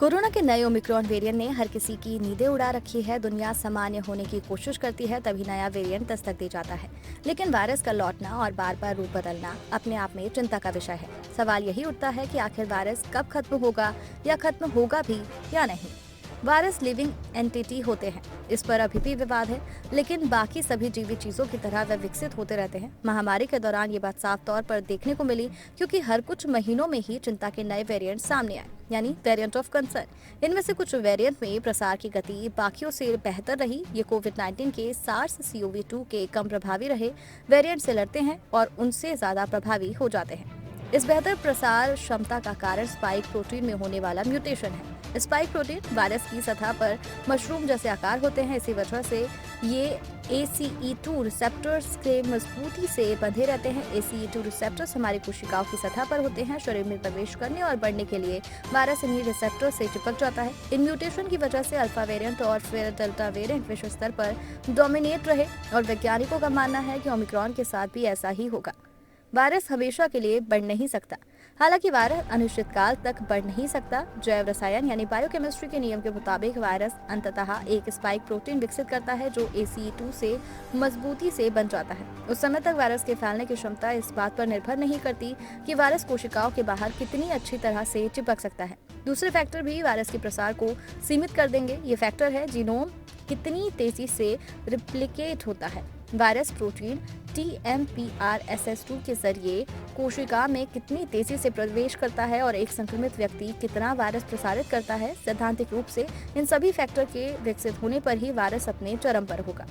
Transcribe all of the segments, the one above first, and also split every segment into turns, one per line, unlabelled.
Corona के नए Omicron variant ने हर किसी की नींदें उड़ा रखी है। दुनिया सामान्य होने की कोशिश करती है, तभी नया वेरिएंट दस्तक दे जाता है। लेकिन वायरस का लौटना और बार बार रूप बदलना अपने आप में चिंता का विषय है। सवाल यही उठता है कि आखिर वायरस कब खत्म होगा या खत्म होगा भी या नहीं। वायरस लिविंग एंटिटी होते हैं, इस पर अभी भी विवाद है, लेकिन बाकी सभी जीवित चीजों की तरह वे विकसित होते रहते हैं। महामारी के दौरान ये बात साफ तौर पर देखने को मिली, क्योंकि हर कुछ महीनों में ही चिंता के नए वेरिएंट सामने आए, यानी वेरिएंट ऑफ कंसर्न। इनमें से कुछ वेरिएंट में प्रसार की गति बाकियों से बेहतर रही। ये कोविड-19 के SARS-CoV-2 के कम प्रभावी रहे वेरिएंट से लड़ते हैं और उनसे ज्यादा प्रभावी हो जाते हैं। इस बेहतर प्रसार क्षमता का कारण स्पाइक प्रोटीन में होने वाला म्यूटेशन है। स्पाइक प्रोटीन वायरस की सतह पर मशरूम जैसे आकार होते हैं। इसी वजह से ये ACE2 रिसेप्टर्स से मजबूती से बंधे रहते हैं। ACE2 रिसेप्टर्स हमारी कोशिकाओं की सतह पर होते हैं। शरीर में प्रवेश करने और बढ़ने के लिए वायरस इन्हीं रिसेप्टर्स से चिपक जाता है। इन म्यूटेशन की वजह से अल्फा वेरिएंट और फिर डेल्टा वेरिएंट विश्व स्तर पर डोमिनेट रहे और वैज्ञानिकों का मानना है कि ओमिक्रॉन के साथ भी ऐसा ही होगा। वायरस हमेशा के लिए बढ़ नहीं सकता। हालांकि वायरस अनिश्चितकाल तक बढ़ नहीं सकता। जैव रसायन यानी बायोकेमिस्ट्री के नियम के मुताबिक वायरस अंततः एक स्पाइक प्रोटीन विकसित करता है जो ACE2 से मजबूती से बन जाता है। उस समय तक वायरस के फैलने की क्षमता इस बात पर निर्भर नहीं करती कि वायरस कोशिकाओं के बाहर कितनी अच्छी तरह से चिपक सकता है। दूसरे फैक्टर भी वायरस के प्रसार को सीमित कर देंगे। ये फैक्टर है जीनोम कितनी तेजी से रिप्लिकेट होता है। वायरस प्रोटीन TMPRSS2 के जरिए कोशिका में कितनी तेजी से प्रवेश करता है और एक संक्रमित व्यक्ति कितना वायरस प्रसारित करता है। सैद्धांतिक रूप से इन सभी फैक्टर के विकसित होने पर ही वायरस अपने चरम पर होगा।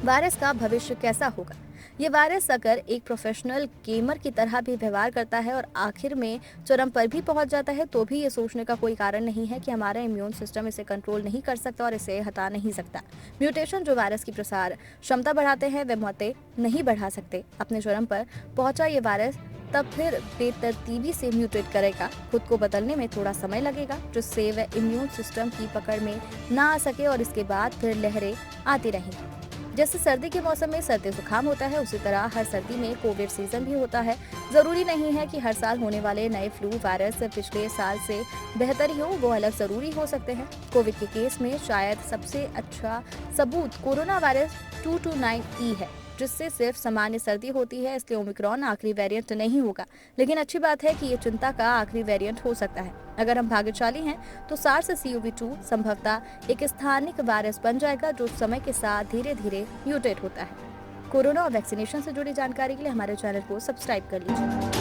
वायरस का भविष्य कैसा होगा? ये वायरस अगर एक प्रोफेशनल गेमर की तरह भी व्यवहार करता है और आखिर में चरम पर भी पहुंच जाता है, तो भी ये सोचने का कोई कारण नहीं है कि हमारा इम्यून सिस्टम इसे कंट्रोल नहीं कर सकता और इसे हटा नहीं सकता। म्यूटेशन जो वायरस की प्रसार क्षमता बढ़ाते हैं, वे मौतें नहीं बढ़ा सकते। अपने चरम पर पहुंचा ये वायरस तब फिर बेतरतीबी से म्यूटेट करेगा। खुद को बदलने में थोड़ा समय लगेगा, जिससे वह इम्यून सिस्टम की पकड़ में ना आ सके और इसके बाद फिर लहरें आती रहेंगी। जैसे सर्दी के मौसम में सर्दी जुकाम होता है, उसी तरह हर सर्दी में कोविड सीजन भी होता है। जरूरी नहीं है कि हर साल होने वाले नए फ्लू वायरस पिछले साल से बेहतर ही हो, वो अलग जरूरी हो सकते हैं। कोविड के केस में शायद सबसे अच्छा सबूत कोरोना वायरस 229E है, जिससे सिर्फ सामान्य सर्दी होती है। इसलिए ओमिक्रॉन आखिरी वेरिएंट नहीं होगा, लेकिन अच्छी बात है कि ये चिंता का आखिरी वेरिएंट हो सकता है। अगर हम भाग्यशाली हैं तो SARS-CoV-2 संभवतः एक स्थानिक वायरस बन जाएगा जो समय के साथ धीरे धीरे म्यूटेट होता है। कोरोना और वैक्सीनेशन से जुड़ी जानकारी के लिए हमारे चैनल को सब्सक्राइब कर लीजिए।